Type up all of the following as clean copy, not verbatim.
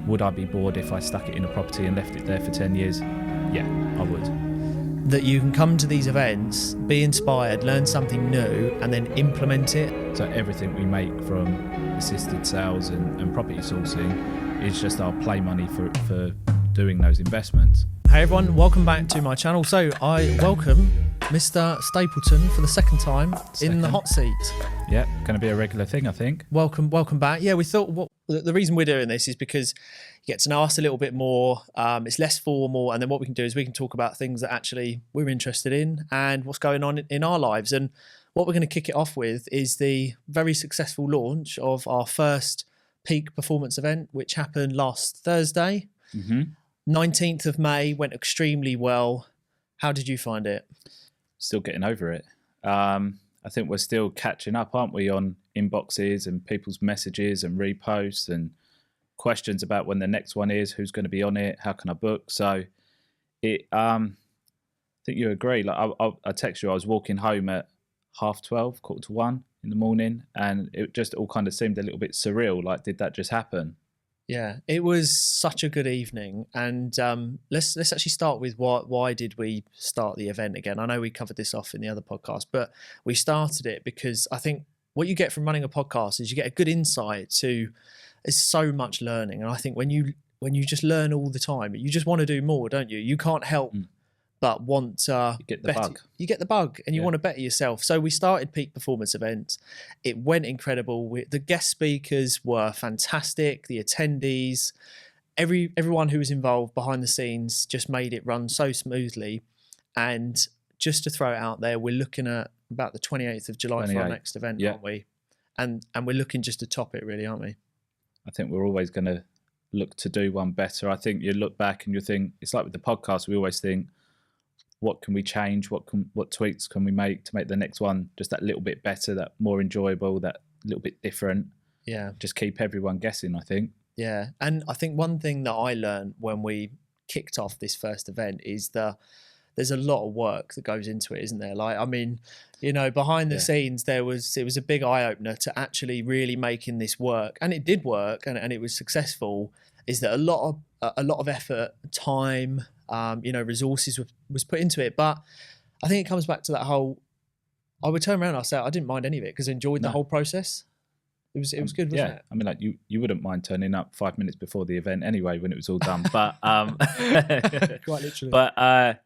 Would I be bored if I stuck it in a property and left it there for 10 years? Yeah, I would. That you can come to these events, be inspired, learn something new, and then implement it. So everything we make from assisted sales and property sourcing is just our play money for doing those investments. Hey everyone, welcome back to my channel. So I welcome Mr. Stapleton for the second time in the hot seat. Yeah, going to be a regular thing, I think. Welcome back. Yeah, we thought the reason we're doing this is because you get to know us a little bit more. It's less formal, and then what we can do is we can talk about things that actually we're interested in and what's going on in our lives. And what we're going to kick it off with is the very successful launch of our first peak performance event, which happened last Thursday. 19th of May, went extremely well. How did you find it? Still getting over it. I think we're still catching up, aren't we, on inboxes and people's messages and reposts and questions about when the next one is, who's going to be on it, how can I book? So I think you agree. Like I text you, I was walking home at 12:30, 1:15 in the morning, and it just all kind of seemed a little bit surreal. Like, did that just happen? Yeah, it was such a good evening, and let's actually start with why did we start the event again? I know we covered this off in the other podcast, but we started it because I think what you get from running a podcast is you get a good insight to. There's so much learning, and I think when you just learn all the time, you just want to do more, don't you? You can't help but want to get the bug. You get the bug, and you want to better yourself. So we started peak performance events. It went incredible. The guest speakers were fantastic. The attendees, everyone who was involved behind the scenes just made it run so smoothly. And just to throw it out there, we're looking at about the 28th of July for our next event, aren't we? And we're looking just to top it, really, aren't we? I think we're always going to look to do one better. I think you look back and you think, it's like with the podcast, we always think, what can we change? What tweaks can we make to make the next one just that little bit better, that more enjoyable, that little bit different? Yeah. Just keep everyone guessing, I think. Yeah. And I think one thing that I learned when we kicked off this first event is there's a lot of work that goes into it, isn't there? Like, I mean, you know, behind the scenes, it was a big eye opener to actually really making this work, and it did work, and it was successful. Is that a lot of effort, time, resources was put into it. But I think it comes back to that whole. I would turn around and I'd say I didn't mind any of it because I enjoyed the whole process. It was good, wasn't it? I mean, like you wouldn't mind turning up 5 minutes before the event anyway when it was all done. But quite literally. But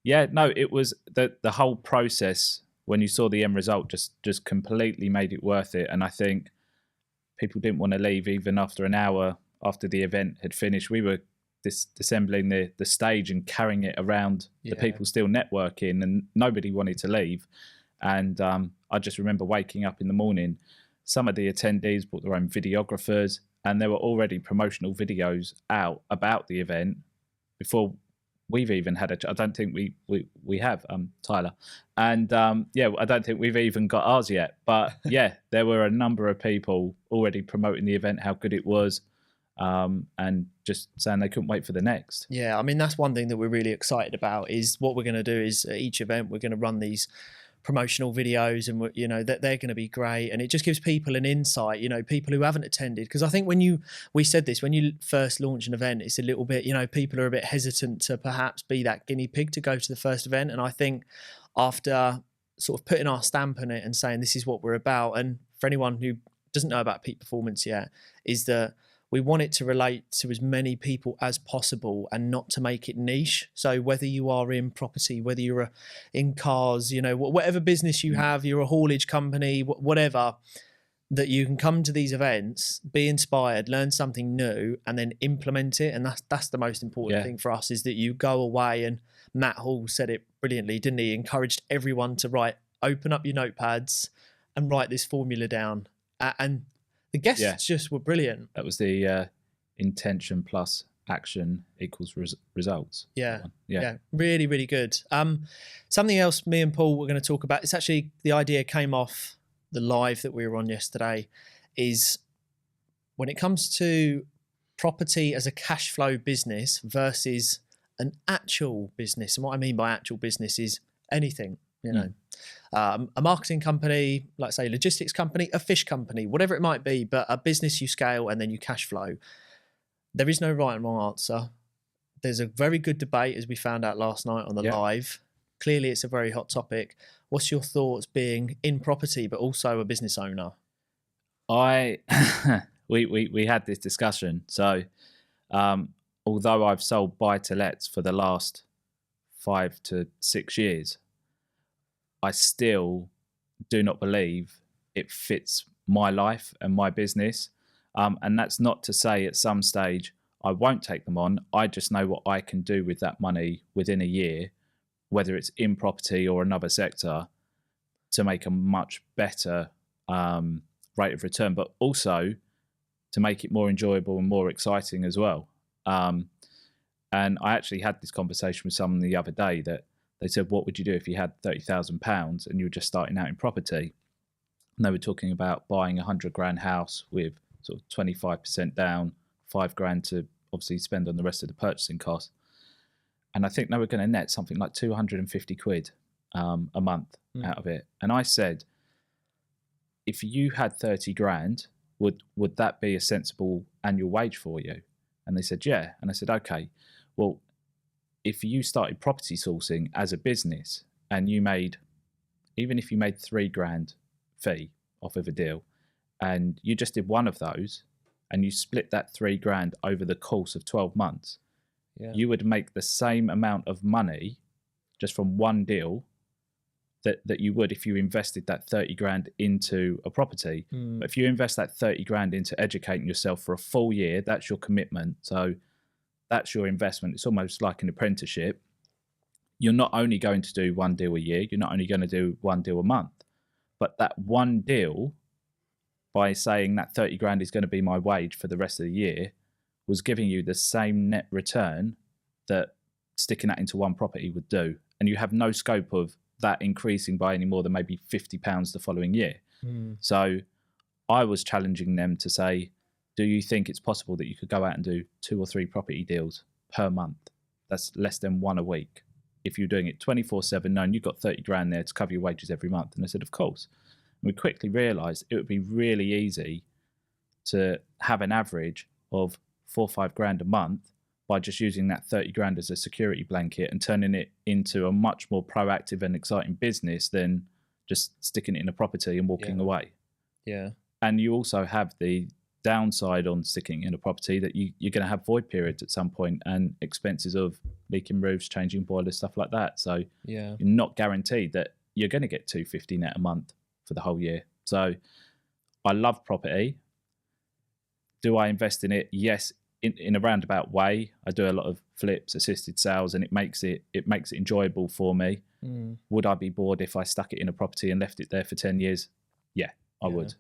it was the whole process when you saw the end result just completely made it worth it. And I think people didn't want to leave even after an hour after the event had finished. We were disassembling the stage and carrying it around, the people still networking, and nobody wanted to leave. And I just remember waking up in the morning, some of the attendees brought their own videographers, and there were already promotional videos out about the event before we've even had I don't think we have, Tyler. And I don't think we've even got ours yet. But yeah, there were a number of people already promoting the event, how good it was, and just saying they couldn't wait for the next. Yeah, I mean, that's one thing that we're really excited about is what we're going to do is at each event, we're going to run these promotional videos, and that they're going to be great, and it just gives people an insight, people who haven't attended, because I think when you first launch an event, it's a little bit, people are a bit hesitant to perhaps be that guinea pig to go to the first event. And I think after sort of putting our stamp on it and saying this is what we're about, and for anyone who doesn't know about peak performance yet, is that we want it to relate to as many people as possible and not to make it niche. So whether you are in property, whether you're in cars, whatever business you have, you're a haulage company, whatever, that you can come to these events, be inspired, learn something new, and then implement it. And that's the most important thing for us, is that you go away, and Matt Hall said it brilliantly, didn't he? Encouraged everyone to open up your notepads and write this formula down. And the guests just were brilliant. That was the intention plus action equals results. Yeah. Really, really good. Something else me and Paul were going to talk about, it's actually, the idea came off the live that we were on yesterday, is when it comes to property as a cash flow business versus an actual business. And what I mean by actual business is anything, a marketing company, like say logistics company, a fish company, whatever it might be, but a business you scale and then you cash flow. there is no right and wrong answer. There's a very good debate, as we found out last night on the Yeah. live. Clearly, it's a very hot topic. What's your thoughts being in property, but also a business owner? I we had this discussion. So although I've sold buy to lets for the last 5 to 6 years, I still do not believe it fits my life and my business. And that's not to say at some stage I won't take them on. I just know what I can do with that money within a year, whether it's in property or another sector, to make a much better rate of return, but also to make it more enjoyable and more exciting as well. And I actually had this conversation with someone the other day that they said, what would you do if you had £30,000 and you were just starting out in property? And they were talking about buying £100,000 house with sort of 25% down, £5,000 to obviously spend on the rest of the purchasing cost. And I think they were going to net something like 250 quid a month out of it. And I said, if you had 30 grand, would that be a sensible annual wage for you? And they said, yeah. And I said, okay, well, if you started property sourcing as a business and you made, even if you made 3 grand fee off of a deal, and you just did one of those and you split that 3 grand over the course of 12 months, you would make the same amount of money just from one deal that you would if you invested that 30 grand into a property. But if you invest that 30 grand into educating yourself for a full year, that's your commitment. So that's your investment. It's almost like an apprenticeship. You're not only going to do one deal a year, you're not only going to do one deal a month, but that one deal, by saying that 30 grand is going to be my wage for the rest of the year, was giving you the same net return that sticking that into one property would do. And you have no scope of that increasing by any more than maybe £50 the following year. So I was challenging them to say, do you think it's possible that you could go out and do 2 or 3 property deals per month? That's less than one a week. If you're doing it 24/7, knowing you've got 30 grand there to cover your wages every month. And I said, of course. And we quickly realized it would be really easy to have an average of 4 or 5 grand a month by just using that 30 grand as a security blanket and turning it into a much more proactive and exciting business than just sticking it in a property and walking away. Yeah. And you also have the downside on sticking in a property that you're going to have void periods at some point and expenses of leaking roofs, changing boilers, stuff like that. So you're not guaranteed that you're going to get 250 net a month for the whole year. So I love property. Do I invest in it? Yes, in a roundabout way. I do a lot of flips, assisted sales, and it makes it enjoyable for me. Would I be bored if I stuck it in a property and left it there for 10 years? Yeah, I would.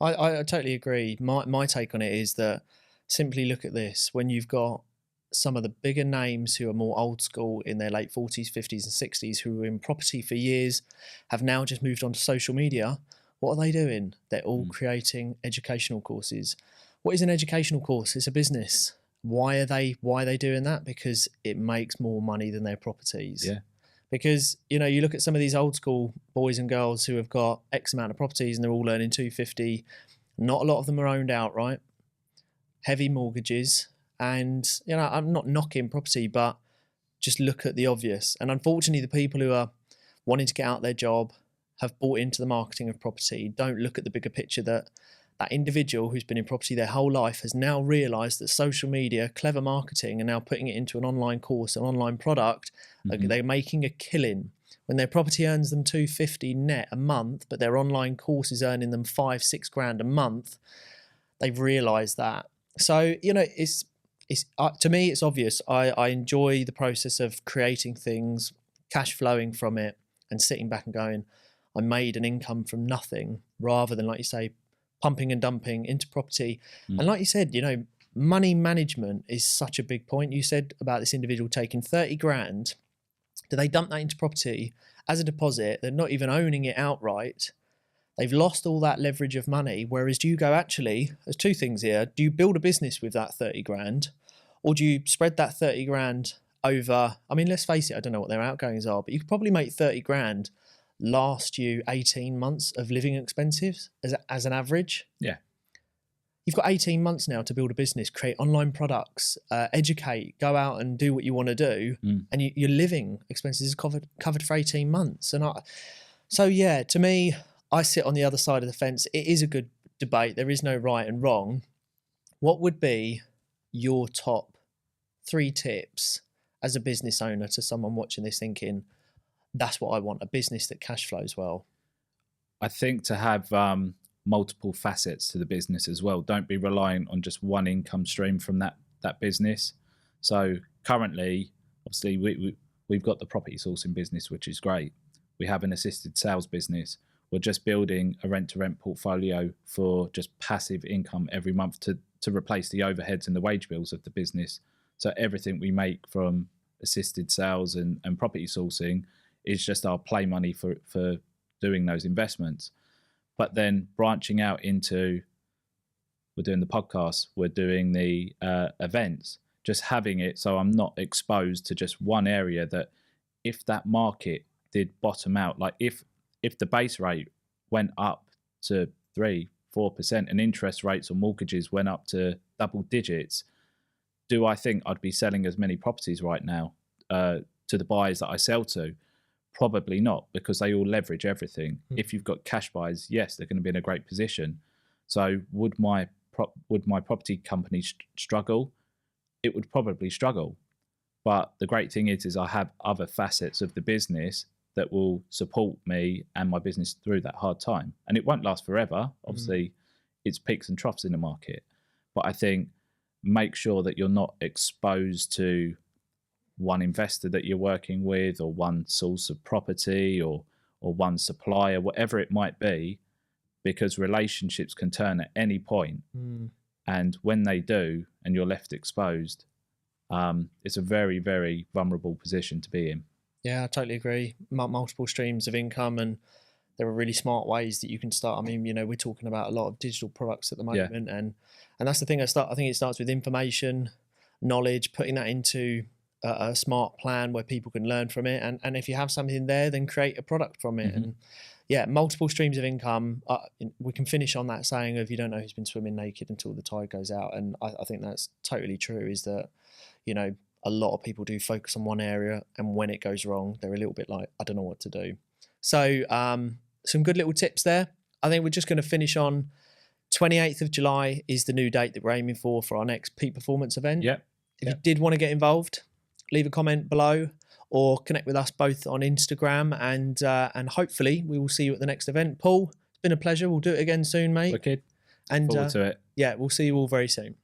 I totally agree. My take on it is that simply look at this. When you've got some of the bigger names who are more old school in their late 40s, 50s and 60s who were in property for years, have now just moved on to social media, what are they doing? They're all creating educational courses. What is an educational course? It's a business. Why are they doing that? Because it makes more money than their properties. Yeah. Because, you know, you look at some of these old school boys and girls who have got X amount of properties and they're all earning 250. Not a lot of them are owned outright. Heavy mortgages. And, you know, I'm not knocking property, but just look at the obvious. And unfortunately, the people who are wanting to get out their job, have bought into the marketing of property, don't look at the bigger picture that that individual who's been in property their whole life has now realised that social media, clever marketing, and now putting it into an online course, an online product, they're making a killing. When their property earns them 250 net a month, but their online course is earning them 5-6 grand a month, they've realised that. So, you know, it's to me, it's obvious. I enjoy the process of creating things, cash flowing from it, and sitting back and going, I made an income from nothing, rather than, like you say, pumping and dumping into property. And like you said, you know, money management is such a big point. You said about this individual taking 30 grand. Do they dump that into property as a deposit? They're not even owning it outright. They've lost all that leverage of money. Whereas do you go, actually, there's two things here. Do you build a business with that 30 grand? Or do you spread that 30 grand over, I mean, let's face it, I don't know what their outgoings are, but you could probably make 30 grand last you 18 months of living expenses as an average. Yeah. you've got 18 months now to build a business, create online products, educate, go out and do what you want to do. And your living expenses is covered for 18 months. And so yeah, to me, I sit on the other side of the fence. It is a good debate. There is no right and wrong. What would be your top 3 tips as a business owner to someone watching this thinking, that's what I want, a business that cash flows well? I think to have multiple facets to the business as well. Don't be reliant on just one income stream from that business. So currently, obviously, we've got the property sourcing business, which is great. We have an assisted sales business. We're just building a rent-to-rent portfolio for just passive income every month to replace the overheads and the wage bills of the business. So everything we make from assisted sales and property sourcing is just our play money for doing those investments. But then branching out into, we're doing the podcast, we're doing the events, just having it so I'm not exposed to just one area, that if that market did bottom out, like if the base rate went up to 3-4% and interest rates on mortgages went up to double digits, do I think I'd be selling as many properties right now to the buyers that I sell to? Probably not, because they all leverage everything. If you've got cash buyers, yes, they're going to be in a great position. So would my property company struggle? It would probably struggle. But the great thing is I have other facets of the business that will support me and my business through that hard time. And it won't last forever. Obviously, it's peaks and troughs in the market. But I think make sure that you're not exposed to one investor that you're working with, or one source of property, or one supplier, whatever it might be, because relationships can turn at any point. And when they do, and you're left exposed, it's a very, very vulnerable position to be in. Yeah, I totally agree. Multiple streams of income, and there are really smart ways that you can start. I mean, we're talking about a lot of digital products at the moment, and that's the thing. I think it starts with information, knowledge, putting that into a smart plan where people can learn from it, and if you have something there, then create a product from it. And yeah, multiple streams of income. We can finish on that saying of, you don't know who's been swimming naked until the tide goes out, and I think that's totally true. Is that a lot of people do focus on one area, and when it goes wrong, they're a little bit like, I don't know what to do. So some good little tips there. I think we're just going to finish on 28th of July is the new date that we're aiming for our next peak performance event. If you did want to get involved, leave a comment below or connect with us both on Instagram, and hopefully we will see you at the next event. Paul, it's been a pleasure. We'll do it again soon, mate. Wicked. And forward to it. Yeah, we'll see you all very soon.